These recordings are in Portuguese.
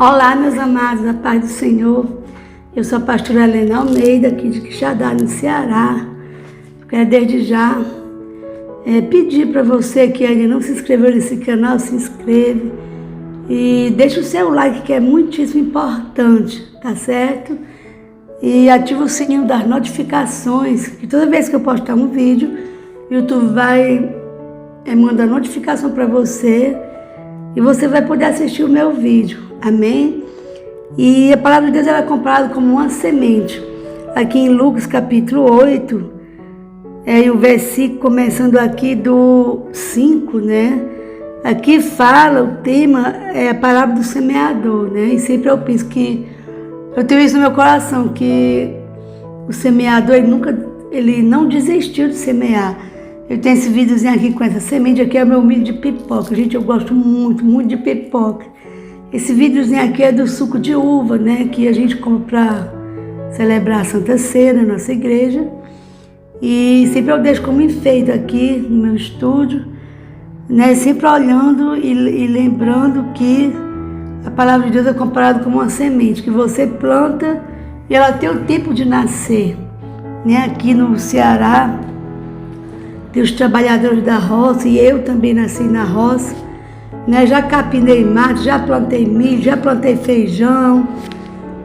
Olá, meus amados, a paz do Senhor. Eu sou a pastora Helena Almeida, aqui de Quixadá, no Ceará. Quero desde já pedir para você que ainda não se inscreveu nesse canal, se inscreve e deixa o seu like, que é muitíssimo importante, tá certo? E ativa o sininho das notificações, que toda vez que eu postar um vídeo, o YouTube vai mandar notificação para você e você vai poder assistir o meu vídeo. Amém? E a palavra de Deus ela é comparada como uma semente. Aqui em Lucas capítulo 8, o versículo começando aqui do 5, né? Aqui fala, o tema é a palavra do semeador, né? E sempre eu penso que, eu tenho isso no meu coração, que o semeador, ele não desistiu de semear. Eu tenho esse videozinho aqui com essa semente, aqui é o meu milho de pipoca. Gente, eu gosto muito, muito de pipoca. Esse videozinho aqui é do suco de uva, né? Que a gente compra para celebrar a Santa Ceia na nossa igreja. E sempre eu deixo como enfeite aqui no meu estúdio, né? Sempre olhando e lembrando que a palavra de Deus é comparada como uma semente que você planta e ela tem o tempo de nascer, né? Aqui no Ceará tem os trabalhadores da roça e eu também nasci na roça, né? Já capinei mato, já plantei milho, já plantei feijão,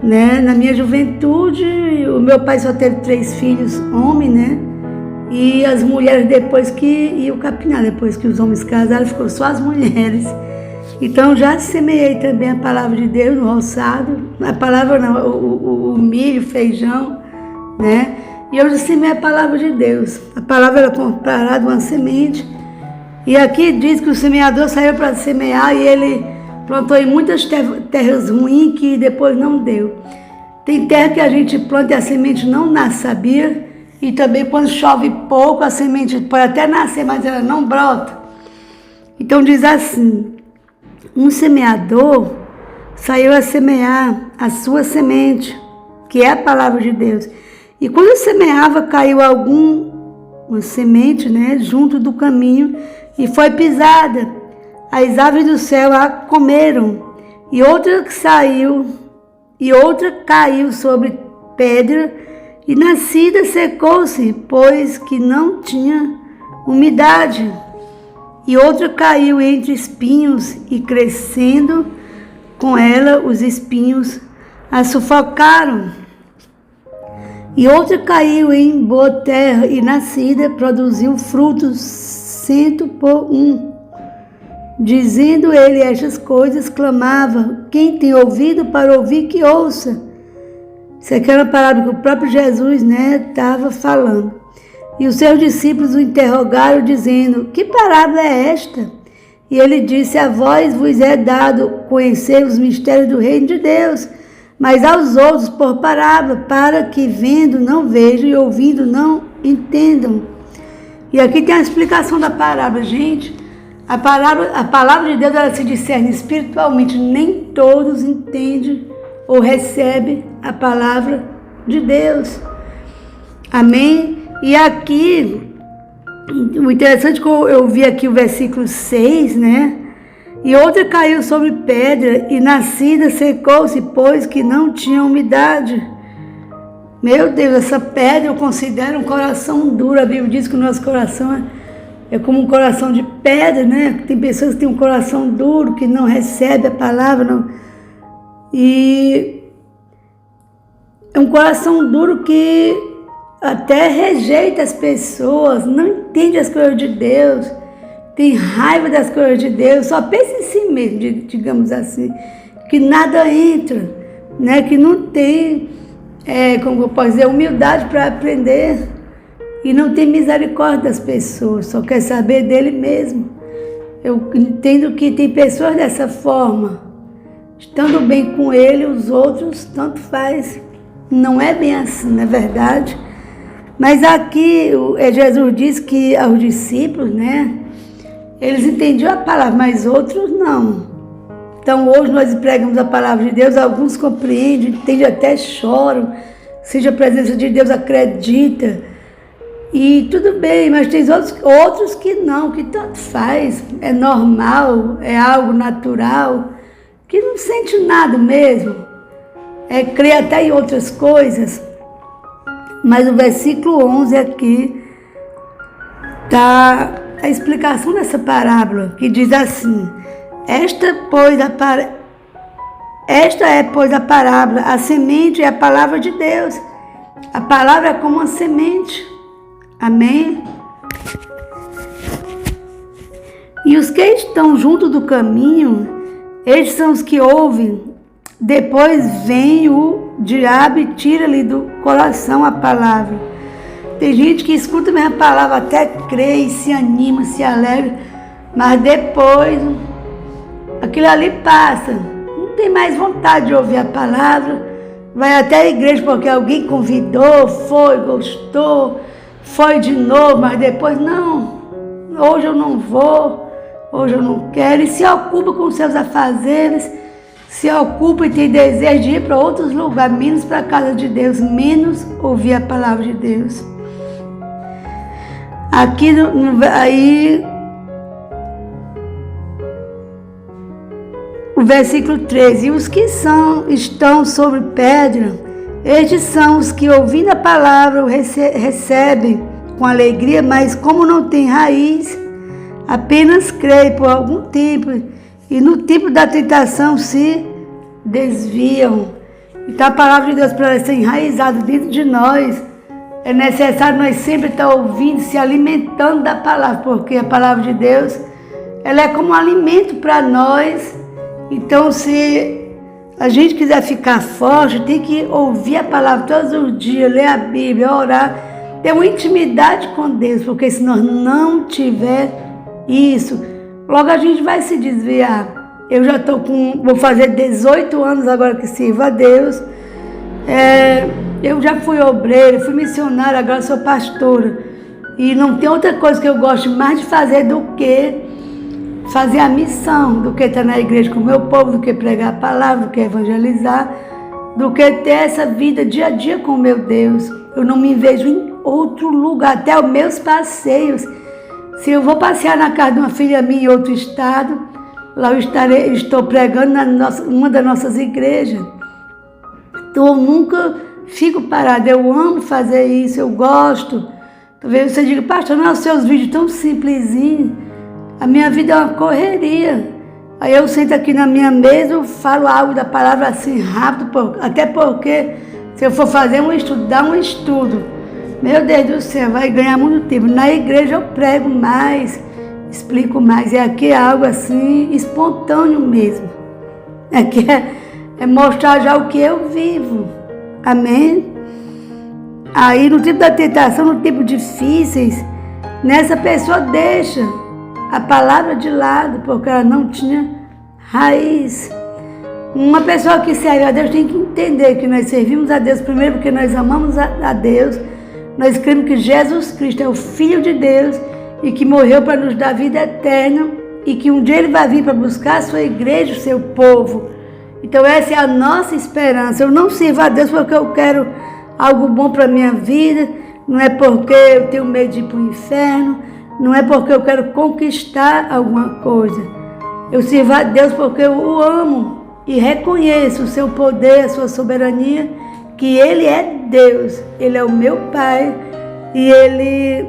né? Na minha juventude, o meu pai só teve 3 filhos, homem, né? E as mulheres depois que iam capinar, depois que os homens casaram, ficou só as mulheres. Então já semeei também a palavra de Deus no roçado, a palavra não, o milho, feijão, né? E hoje semeei a palavra de Deus. A palavra era comparada a uma semente. E aqui diz que o semeador saiu para semear e ele plantou em muitas terras ruins que depois não deu. Tem terra que a gente planta e a semente não nasce, sabia? E também quando chove pouco, a semente pode até nascer, mas ela não brota. Então diz assim, um semeador saiu a semear a sua semente, que é a palavra de Deus. E quando semeava, caiu uma semente, né, junto do caminho e foi pisada. As aves do céu a comeram. E outra caiu sobre pedra e nascida secou-se, pois que não tinha umidade. E outra caiu entre espinhos e crescendo com ela os espinhos a sufocaram. E outra caiu em boa terra e nascida produziu frutos 100 por 1. Dizendo ele estas coisas, clamava: quem tem ouvido para ouvir, que ouça. Isso aqui era uma palavra que o próprio Jesus, né, estava falando. E os seus discípulos o interrogaram, dizendo: que parábola é esta? E ele disse: a vós vos é dado conhecer os mistérios do reino de Deus, mas aos outros por parábola, para que vendo não vejam e ouvindo não entendam. E aqui tem a explicação da parábola, gente. A palavra de Deus ela se discerne espiritualmente, nem todos entendem ou recebem a palavra de Deus. Amém? E aqui, o interessante é que eu vi aqui o versículo 6, né? E outra caiu sobre pedra e nascida secou-se, pois que não tinha umidade. Meu Deus, essa pedra eu considero um coração duro. A Bíblia diz que o nosso coração é como um coração de pedra, né? Tem pessoas que têm um coração duro, que não recebe a palavra, não. E é um coração duro que até rejeita as pessoas, não entende as coisas de Deus, tem raiva das coisas de Deus, só pensa em si mesmo, digamos assim, que nada entra, né? Que não tem, como eu posso dizer, humildade para aprender e não tem misericórdia das pessoas, só quer saber dele mesmo. Eu entendo que tem pessoas dessa forma, estando bem com ele, os outros tanto faz. Não é bem assim, não é verdade? Mas aqui Jesus diz que aos discípulos, né, eles entendiam a palavra, mas outros não. Então hoje nós pregamos a palavra de Deus, alguns compreendem, entendem, até choram, seja a presença de Deus, acredita. E tudo bem, mas tem outros que não, que tanto faz, é normal, é algo natural. que não sente nada mesmo, crê até em outras coisas, mas o versículo 11 aqui está a explicação dessa parábola, que diz assim: esta é, pois, a parábola, a semente é a palavra de Deus. A palavra é como uma semente. Amém? E os que estão junto do caminho, eles são os que ouvem. Depois vem o diabo e tira-lhe do coração a palavra. Tem gente que escuta a mesma palavra, até crê e se anima, se alegra, mas depois aquilo ali passa. Não tem mais vontade de ouvir a palavra. Vai até a igreja porque alguém convidou, foi, gostou, foi de novo, mas depois não. Hoje eu não vou, hoje eu não quero. E se ocupa com seus afazeres, se ocupa e tem desejo de ir para outros lugares, menos para a casa de Deus, menos ouvir a palavra de Deus. Aqui, aí, o versículo 13: e os que estão sobre pedra, estes são os que, ouvindo a palavra, recebem com alegria, mas como não tem raiz, apenas creem por algum tempo, e no tempo da tentação se desviam. Então a palavra de Deus, para ela ser enraizada dentro de nós, é necessário nós sempre estar ouvindo, se alimentando da palavra, porque a palavra de Deus, ela é como um alimento para nós. Então, se a gente quiser ficar forte, tem que ouvir a palavra todos os dias, ler a Bíblia, orar, ter uma intimidade com Deus, porque se nós não tiver isso, logo a gente vai se desviar. Eu já vou fazer 18 anos agora que sirvo a Deus. Eu já fui obreira, fui missionária, agora sou pastora. E não tem outra coisa que eu gosto mais de fazer do que fazer a missão, do que estar na igreja com o meu povo, do que pregar a palavra, do que evangelizar, do que ter essa vida dia a dia com o meu Deus. Eu não me vejo em outro lugar, até os meus passeios. Se eu vou passear na casa de uma filha minha em outro estado, lá eu estou pregando uma das nossas igrejas. Então eu nunca fico parada, eu amo fazer isso, eu gosto. Talvez você diga: pastor, não, os seus vídeos tão simplesinhos. A minha vida é uma correria. Aí eu sento aqui na minha mesa, eu falo algo da palavra assim rápido, até porque se eu for fazer um estudo, dar um estudo, meu Deus do céu, vai ganhar muito tempo. Na igreja eu prego mais, explico mais. E aqui é algo assim espontâneo mesmo. Aqui é mostrar já o que eu vivo. Amém? Aí no tempo da tentação, no tempo difíceis, nessa pessoa deixa a palavra de lado, porque ela não tinha raiz. Uma pessoa que serve a Deus tem que entender que nós servimos a Deus primeiro porque nós amamos a Deus. Nós cremos que Jesus Cristo é o Filho de Deus e que morreu para nos dar vida eterna e que um dia Ele vai vir para buscar a sua igreja, o seu povo. Então essa é a nossa esperança. Eu não sirvo a Deus porque eu quero algo bom para a minha vida, não é porque eu tenho medo de ir para o inferno, não é porque eu quero conquistar alguma coisa. Eu sirvo a Deus porque eu o amo e reconheço o seu poder, a sua soberania, que Ele é Deus, Ele é o meu Pai e Ele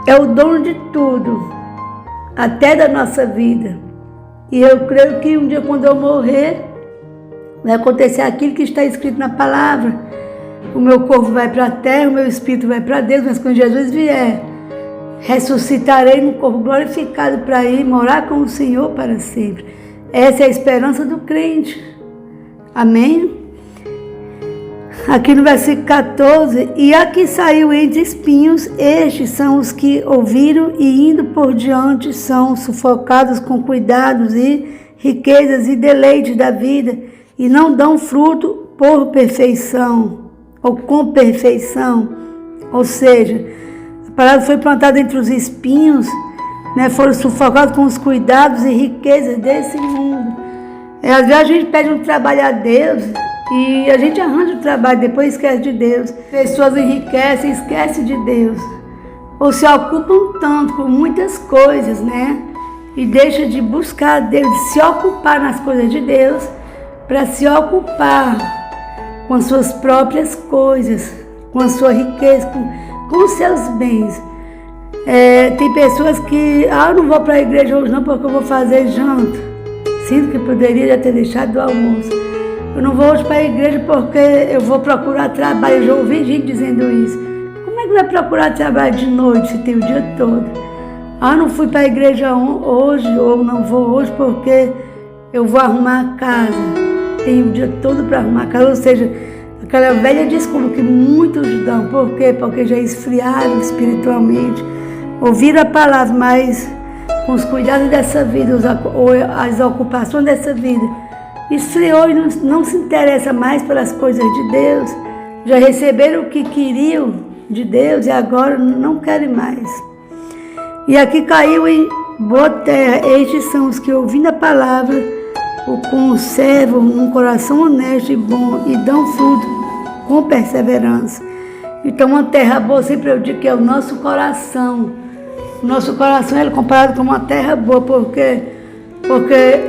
é o dono de tudo, até da nossa vida. E eu creio que um dia, quando eu morrer, vai acontecer aquilo que está escrito na palavra. O meu corpo vai para a terra, o meu espírito vai para Deus, mas quando Jesus vier, ressuscitarei no corpo glorificado para ir morar com o Senhor para sempre. Essa é a esperança do crente. Amém? Aqui no versículo 14: e aqui saiu entre espinhos, estes são os que ouviram e indo por diante são sufocados com cuidados e riquezas e deleites da vida e não dão fruto por perfeição ou com perfeição. Ou seja, a palavra foi plantada entre os espinhos, né, foram sufocados com os cuidados e riquezas desse mundo. Às vezes a gente pede um trabalho a Deus e a gente arranja o trabalho, depois esquece de Deus. Pessoas enriquecem, esquecem de Deus. Ou se ocupam tanto com muitas coisas, né? e deixa de buscar Deus, de se ocupar nas coisas de Deus, para se ocupar com as suas próprias coisas, com a sua riqueza, com os seus bens. Tem pessoas que, eu não vou para a igreja hoje não porque eu vou fazer janta. Sinto que poderia já ter deixado o almoço. Eu não vou hoje para a igreja porque eu vou procurar trabalho. Eu já ouvi gente dizendo isso. Como é que vai procurar trabalho de noite se tem o dia todo? Eu não fui para a igreja hoje, ou não vou hoje porque eu vou arrumar a casa. Tenho o dia todo para arrumar a casa. Ou seja, aquela velha desculpa que muitos dão. Por quê? Porque já esfriaram espiritualmente. Ouviram a palavra, mas com os cuidados dessa vida, ou as ocupações dessa vida, esfriou e não se interessa mais pelas coisas de Deus. Já receberam o que queriam de Deus e agora não querem mais. E aqui caiu em boa terra. Estes são os que, ouvindo a palavra, conservam um coração honesto e bom e dão fruto com perseverança. Então, uma terra boa, sempre eu digo que é o nosso coração. O nosso coração é comparado com uma terra boa, porque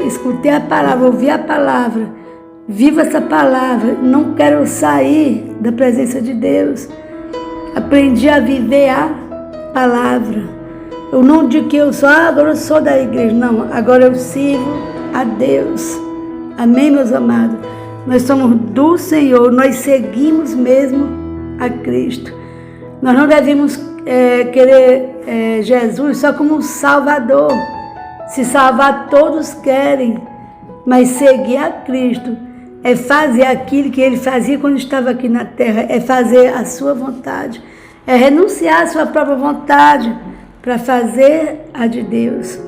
escutei a palavra, ouvi a palavra, vivo essa palavra, não quero sair da presença de Deus. Aprendi a viver a palavra. Eu não digo que agora eu sou da igreja, não, agora eu sirvo a Deus. Amém, meus amados? Nós somos do Senhor, nós seguimos mesmo a Cristo. Nós não devemos querer Jesus só como um Salvador. Se salvar todos querem, mas seguir a Cristo é fazer aquilo que Ele fazia quando estava aqui na terra, é fazer a sua vontade, é renunciar à sua própria vontade para fazer a de Deus.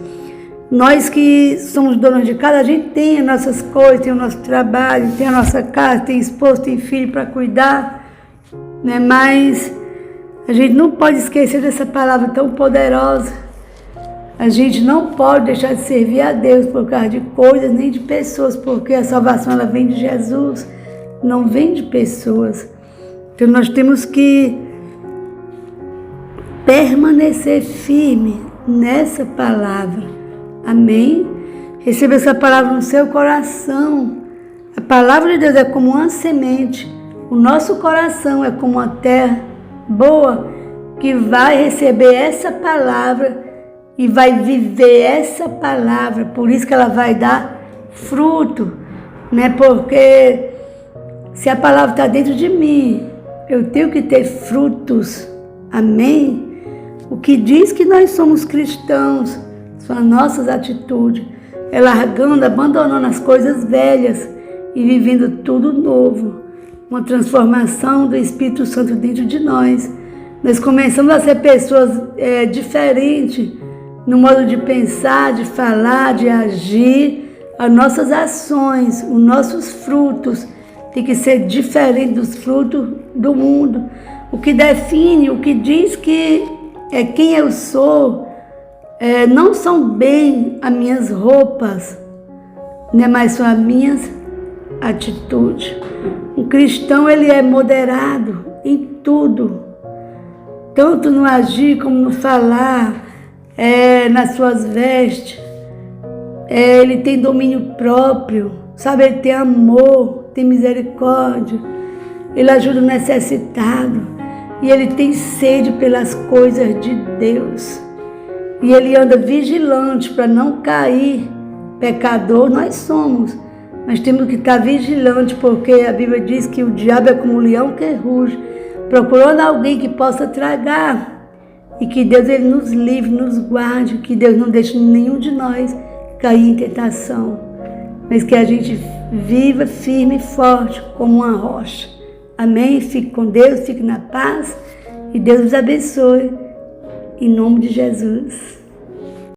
Nós que somos donos de casa, a gente tem as nossas coisas, tem o nosso trabalho, tem a nossa casa, tem esposo, tem filho para cuidar, né? Mas a gente não pode esquecer dessa palavra tão poderosa. A gente não pode deixar de servir a Deus por causa de coisas nem de pessoas, porque a salvação ela vem de Jesus, não vem de pessoas. Então nós temos que permanecer firme nessa palavra. Amém? Receba essa palavra no seu coração. A palavra de Deus é como uma semente. O nosso coração é como uma terra boa que vai receber essa palavra e vai viver essa palavra. Por isso que ela vai dar fruto, né? Porque se a palavra está dentro de mim, eu tenho que ter frutos. Amém? O que diz que nós somos cristãos são as nossas atitudes, é largando, abandonando as coisas velhas e vivendo tudo novo. Uma transformação do Espírito Santo dentro de nós. Nós começamos a ser pessoas diferentes no modo de pensar, de falar, de agir. As nossas ações, os nossos frutos tem que ser diferente dos frutos do mundo. O que define, o que diz que é quem eu sou, não são bem as minhas roupas, né, mas são as minhas atitudes. Um cristão, ele é moderado em tudo, tanto no agir como no falar, nas suas vestes. Ele tem domínio próprio, sabe? Ele tem amor, tem misericórdia, ele ajuda o necessitado e ele tem sede pelas coisas de Deus. E ele anda vigilante para não cair. Pecador nós somos, mas temos que estar vigilante, porque a Bíblia diz que o diabo é como um leão que ruge, procurando alguém que possa tragar. E que Deus ele nos livre, nos guarde, que Deus não deixe nenhum de nós cair em tentação, mas que a gente viva firme e forte como uma rocha. Amém? Fique com Deus, fique na paz e Deus os abençoe. Em nome de Jesus.